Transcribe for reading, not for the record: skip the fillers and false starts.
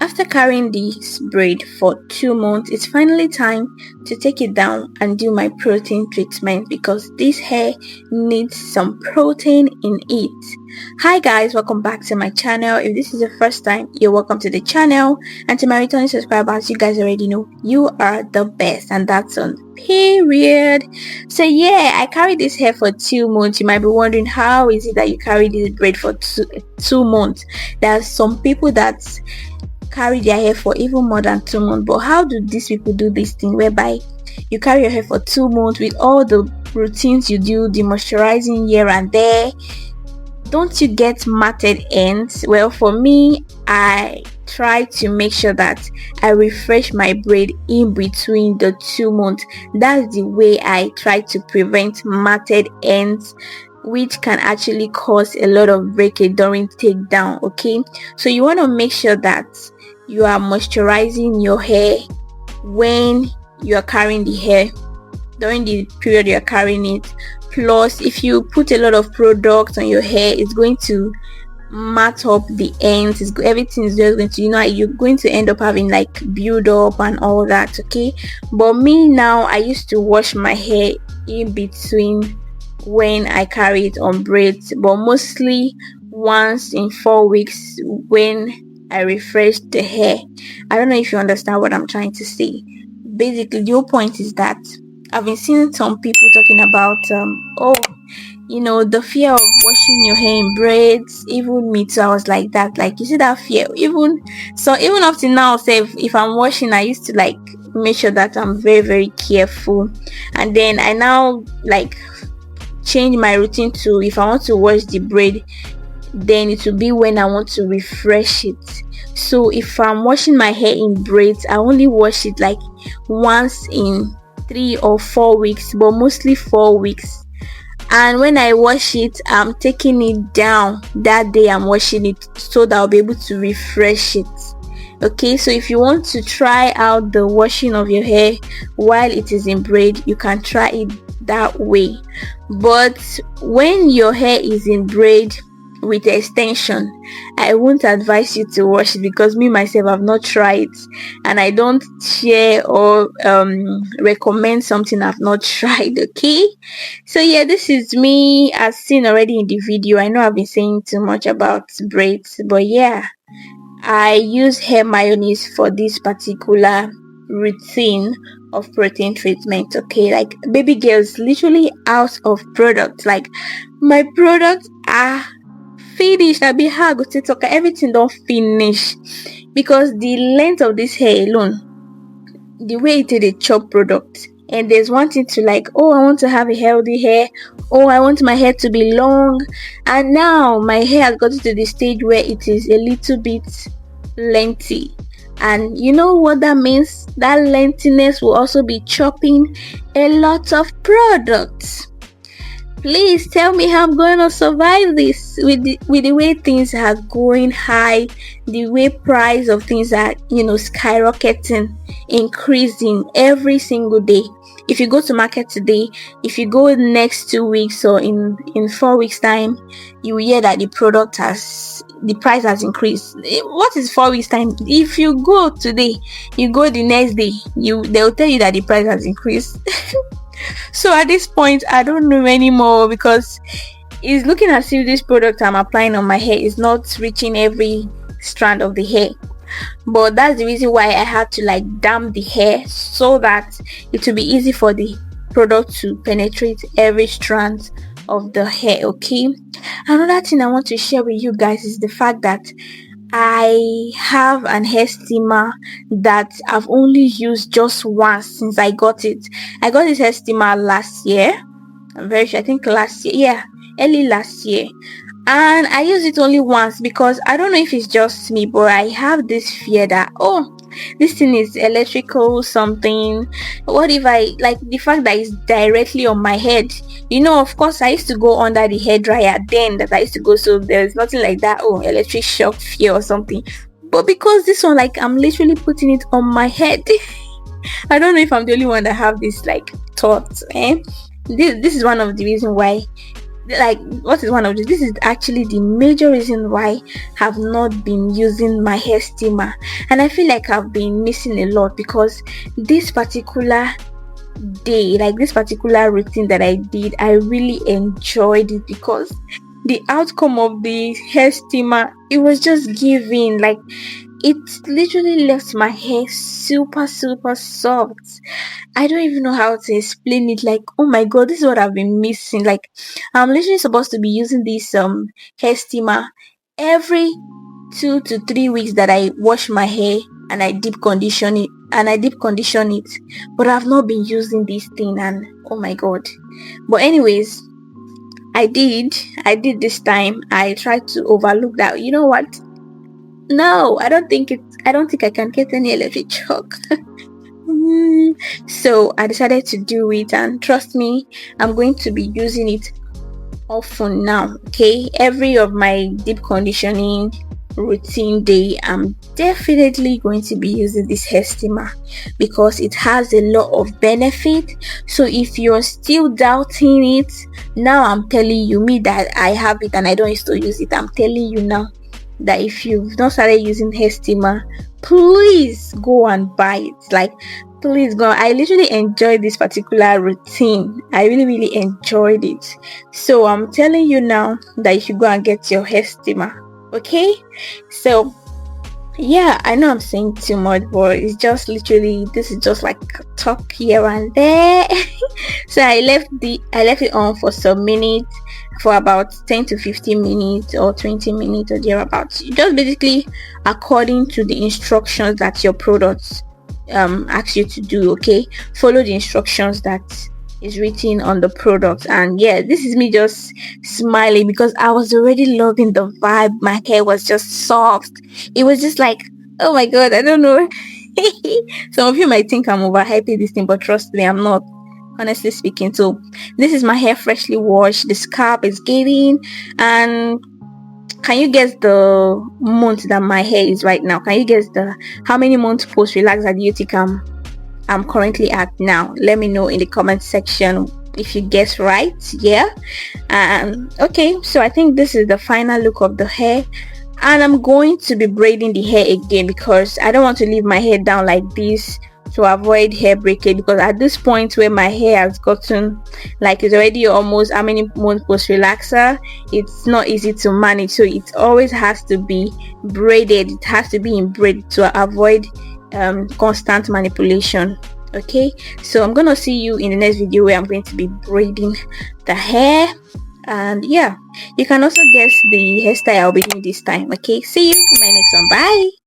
After carrying this braid for 2 months, it's finally time to take it down and do my protein treatment because this hair needs some protein in it. Hi guys, welcome back to my channel. If this is the first time, you're welcome to the channel, and to my returning subscribers, you guys already know you are the best, and that's on period. So yeah, I carried this hair for 2 months. You might be wondering, how is it that you carry this braid for two months? There are some people that carry their hair for even more than 2 months, but how do these people do this thing whereby you carry your hair for 2 months with all the routines you do, the moisturizing here and there? Don't you get matted ends? Well, for me, I try to make sure that I refresh my braid in between the 2 months. That's the way I try to prevent matted ends, which can actually cause a lot of breakage during takedown. Okay, so you want to make sure that you are moisturizing your hair when you are carrying the hair, during the period you are carrying it. Plus, if you put a lot of products on your hair, it's going to mat up the ends. Everything is just going to, you're going to end up having like build up and all that. Okay, but me now, I used to wash my hair in between when I carry it on braids, but mostly once in 4 weeks when I refresh the hair. I don't know if you understand what I'm trying to say. Basically, the whole point is that I've been seeing some people talking about the fear of washing your hair in braids. Even me too, I was like that. Like, you see that fear? Even up to now, say if I'm washing, I used to like make sure that I'm very, very careful. And then I now like change my routine to, if I want to wash the braid, then it will be when I want to refresh it. So if I'm washing my hair in braids, I only wash it like once in 3 or 4 weeks, but mostly 4 weeks. And when I wash it, I'm taking it down that day I'm washing it, so that I'll be able to refresh it. Okay, so if you want to try out the washing of your hair while it is in braid, you can try it that way. But when your hair is in braid with extension, I won't advise you to wash it, because me myself, I've not tried, and I don't share or recommend something I've not tried. Okay, so yeah, this is me as seen already in the video. I know I've been saying too much about braids, but yeah, I use hair mayonnaise for this particular routine of protein treatment. Okay, like baby girls literally out of product. Like, my products are finished. I be how I go to talk, everything don't finish, because the length of this hair alone, the way it is a chop product. And there's one thing to like, oh, I want to have a healthy hair, oh, I want my hair to be long, and now my hair has gotten to the stage where it is a little bit lengthy. And you know what that means? That lengthiness will also be chopping a lot of products. Please tell me how I'm going to survive this with the way things are going high, the way price of things are, skyrocketing, increasing every single day. If you go to market today, if you go next 2 weeks or in 4 weeks time, you will hear that the price has increased. What is 4 weeks time? If you go today, you go the next day, they'll tell you that the price has increased. So at this point, I don't know anymore, because it's looking as if this product I'm applying on my hair is not reaching every strand of the hair. But that's the reason why I had to like damp the hair, so that it will be easy for the product to penetrate every strand of the hair. Okay, another thing I want to share with you guys is the fact that I have an hair steamer that I've only used just once since I got it. I got this hair steamer last year. I'm very sure, I think last year. Yeah, early last year. And I used it only once, because I don't know if it's just me, but I have this fear that, oh, this thing is electrical something. What if I, like, the fact that it's directly on my head? Of course, I used to go under the hair dryer then that I used to go, so there's nothing like that, oh, electric shock fear or something. But because this one, like, I'm literally putting it on my head. I don't know if I'm the only one that have this like thought. This is one of the reasons why like, what is one of this is actually the major reason why I've not been using my hair steamer, and I feel like I've been missing a lot because this particular day, like this particular routine that I did, I really enjoyed it because the outcome of the hair steamer, it was just giving, like, it literally left my hair super super soft. I don't even know how to explain it. Like, oh my god, this is what I've been missing. Like, I'm literally supposed to be using this hair steamer every 2 to 3 weeks that I wash my hair and I deep condition it. But I've not been using this thing, and oh my god. But anyways, I did. I did this time. I tried to overlook that. You know what? No, I don't think I can get any electric shock. So I decided to do it, and trust me, I'm going to be using it often now. Okay, every of my deep conditioning routine day, I'm definitely going to be using this hair steamer because it has a lot of benefit. So if you're still doubting it, now I'm telling you, me that I have it and I don't used to use it, I'm telling you now that if you've not started using hair steamer, please go and buy it. Like, please go. I literally enjoyed this particular routine. I really really enjoyed it. So I'm telling you now that you should go and get your hair steamer. Okay, so yeah, I know I'm saying too much, but it's just literally, this is just like talk here and there. So I left it on for some minutes, for about 10 to 15 minutes or 20 minutes or thereabouts. Just basically according to the instructions that your products ask you to do. Okay, follow the instructions that is written on the product. And yeah, this is me just smiling because I was already loving the vibe. My hair was just soft. It was just like, oh my god, I don't know. Some of you might think I'm overhyping this thing, but trust me, I'm not, honestly speaking. So this is my hair freshly washed, the scalp is getting, and can you guess the month that my hair is right now? Can you guess the how many months post relax that you think I'm currently at now? Let me know in the comment section if you guess right. Yeah. Okay, so I think this is the final look of the hair, and I'm going to be braiding the hair again because I don't want to leave my hair down like this to avoid hair breakage. Because at this point where my hair has gotten, like, it's already almost how many months post relaxer, it's not easy to manage, so it always has to be braided. It has to be in braid to avoid constant manipulation. Okay, so I'm gonna see you in the next video where I'm going to be braiding the hair. And yeah, you can also guess the hairstyle I'll be doing this time. Okay, see you in my next one. Bye.